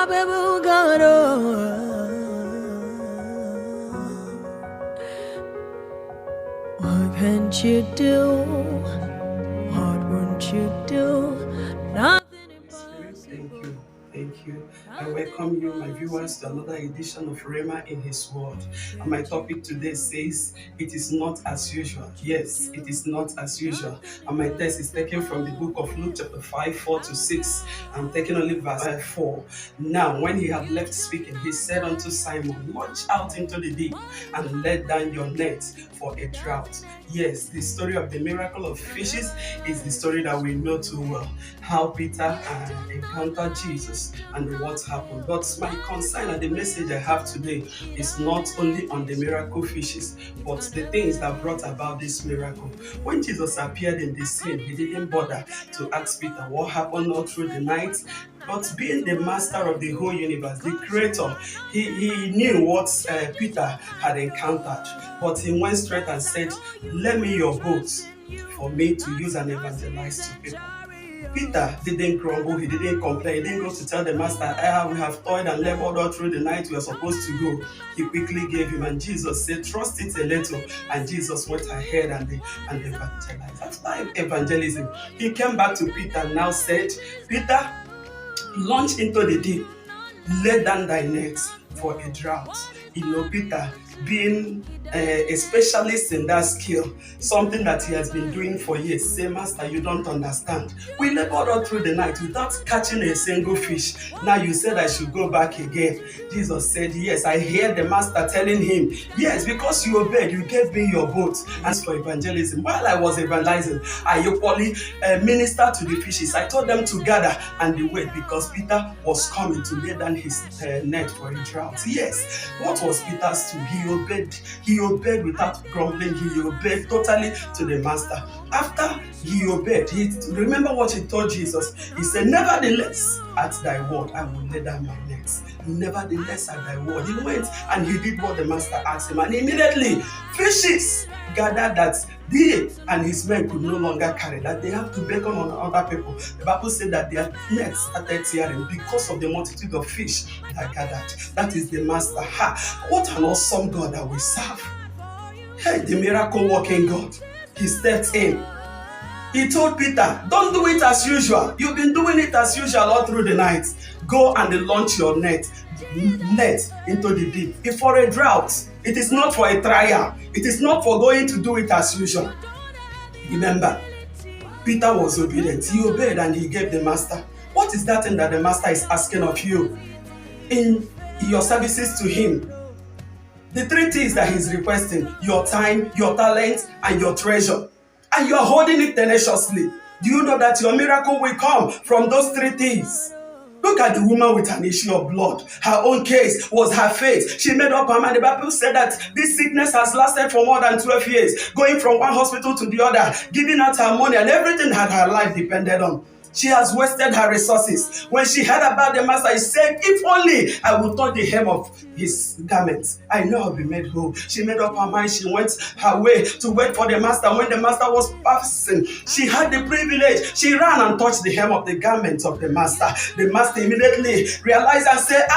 What can't you do? What won't you do? Nothing impossible. Thank you. I welcome you, my viewers, to another edition of Rema in His Word. And my topic today says, it is not as usual. Yes, it is not as usual. And my text is taken from the book of Luke chapter 5, 4-6. I'm taking only verse 4. Now, when he had left speaking, he said unto Simon, launch out into the deep and let down your net for a drought. Yes, the story of the miracle of fishes is the story that we know too well. How Peter encountered Jesus and what happened. But my concern and the message I have today is not only on the miracle fishes, but the things that brought about this miracle. When Jesus appeared in the scene, he didn't bother to ask Peter what happened all through the night. But being the master of the whole universe, the creator, he knew what Peter had encountered. But he went straight and said, lend me your boat for me to use and evangelize to people. Peter didn't grumble, he didn't complain, he didn't go to tell the master, we have toiled and labored all through the night, we are supposed to go. He quickly gave him, and Jesus said, trust it a little. And Jesus went ahead and evangelized. After evangelism, he came back to Peter and now said, Peter, launch into the deep, lay down thy nets for a drought. You know, Peter, being a specialist in that skill, something that he has been doing for years, say, Master, you don't understand. We labored all through the night without catching a single fish. Now you said I should go back again. Jesus said, yes, I hear the master telling him, yes, because you obeyed, you gave me your boat. As for evangelism, while I was evangelizing, I equally ministered to the fishes. I told them to gather and they wait because Peter was coming to lay down his net for a drought. Yes, what was Peter's to? He obeyed without grumbling. He obeyed totally to the master. After he obeyed, remember what he told Jesus. He said, nevertheless, at thy word, I will lay down my nets. Nevertheless, at thy word. He went and he did what the master asked him. And immediately, fishes gathered that he and his men could no longer carry, that they have to beckon on other people. The Bible said that their nets started tearing because of the multitude of fish that gathered. That is the master. What an awesome God that we serve. Hey, the miracle working God. He stepped in. He told Peter, don't do it as usual. You've been doing it as usual all through the night. Go and launch your net into the deep. It's for a drought. It is not for a trial. It is not for going to do it as usual. Remember, Peter was obedient. He obeyed and he gave the master. What is that thing that the master is asking of you in your services to him? The three things that he's requesting: your time, your talent, and your treasure. And you're holding it tenaciously. Do you know that your miracle will come from those three things? Look at the woman with an issue of blood. Her own case was her faith. She made up her mind. The Bible said that this sickness has lasted for more than 12 years, going from one hospital to the other, giving out her money, and everything that her life depended on. She has wasted her resources. When she heard about the master, he said, if only I would touch the hem of his garments, I know I'll be made whole. She made up her mind. She went her way to wait for the master. When the master was passing, she had the privilege. She ran and touched the hem of the garments of the master. The master immediately realized and said,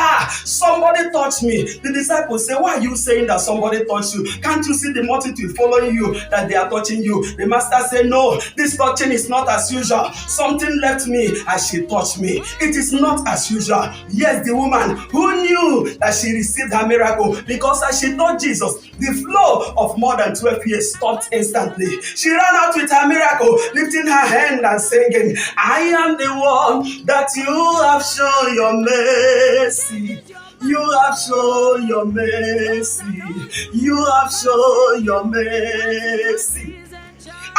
somebody touched me. The disciples said, why are you saying that somebody touched you? Can't you see the multitude following you, that they are touching you? The master said, no, this touching is not as usual. Something left me as she touched me. It is not as usual. Yes, the woman who knew that she received her miracle, because as she touched Jesus, the flow of more than 12 years stopped instantly. She ran out with her miracle, lifting her hand and singing, I am the one that you have shown your mercy. You have shown your mercy. You have shown your mercy.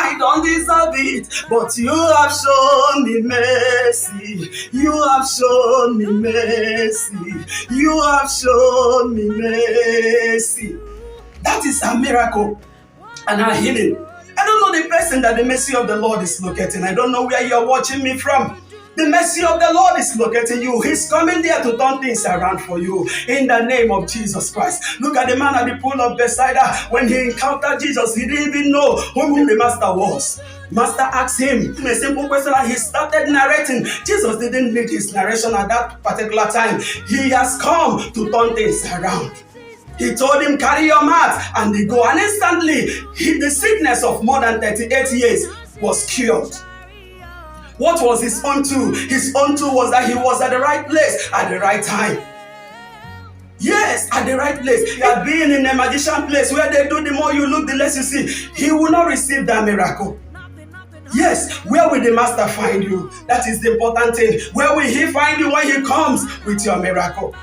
I don't deserve it, but you have shown me mercy. You have shown me mercy. You have shown me mercy. That is a miracle and a healing. I don't know the person that the mercy of the Lord is locating. I don't know where you're watching me from. The mercy of the Lord is locating you. He's coming there to turn things around for you in the name of Jesus Christ. Look at the man at the pool of Bethsaida. When he encountered Jesus, he didn't even know who the master was. Master asked him a simple question and he started narrating. Jesus didn't need his narration at that particular time. He has come to turn things around. He told him, carry your mat, and they go. And instantly, the sickness of more than 38 years was cured. What was his unto? His unto was that he was at the right place at the right time. Yes, at the right place. He had been in a magician place where they do the more you look, the less you see. He will not receive that miracle. Yes, where will the master find you? That is the important thing. Where will he find you when he comes with your miracle?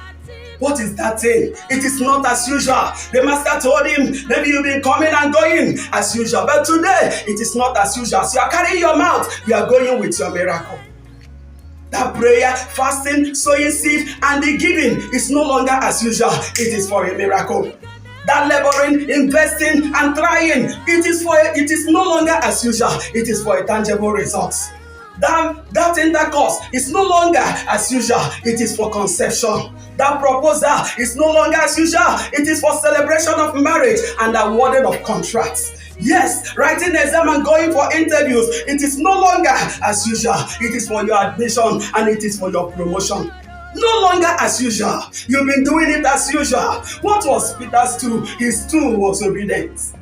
What is that thing? It is not as usual. The master told him, maybe you've been coming and going as usual. But today, it is not as usual. So you are carrying your mouth. You are going with your miracle. That prayer, fasting, sowing seed, and the giving is no longer as usual. It is for a miracle. That laboring, investing, and trying, it is no longer as usual. It is for a tangible results. That intercourse is no longer as usual. It is for conception. That proposal is no longer as usual. It is for celebration of marriage and awarding of contracts. Yes, writing exam and going for interviews, it is no longer as usual. It is for your admission and it is for your promotion. No longer as usual. You've been doing it as usual. What was Peter's tool? His tool was obedience.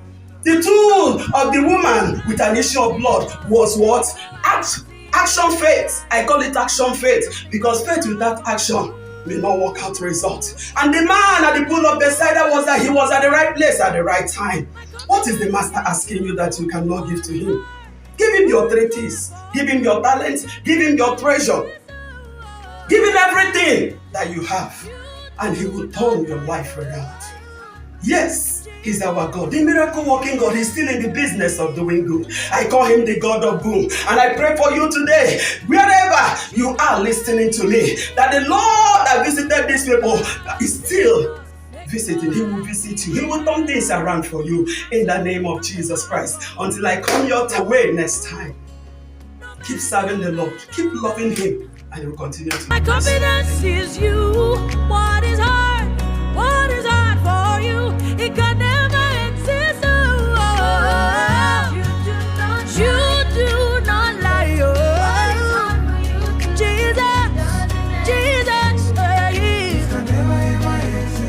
The tool of the woman with an issue of blood was what? Action faith. I call it action faith because faith without action may not work out results. And the man at the pool of Bethsaida was that he was at the right place at the right time. What is the master asking you that you cannot give to him? Give him your 3 T's. Give him your talents. Give him your treasure. Give him everything that you have. And he will turn your life around. Yes, he's our God. The miracle working God. He's still in the business of doing good. I call him the God of boom. And I pray for you today, wherever you are listening to me, that the Lord that visited these people is still visiting. He will visit you. He will turn things around for you in the name of Jesus Christ. Until I come your way next time. Keep serving the Lord. Keep loving him. And he will continue to. My confidence is you. What is hard?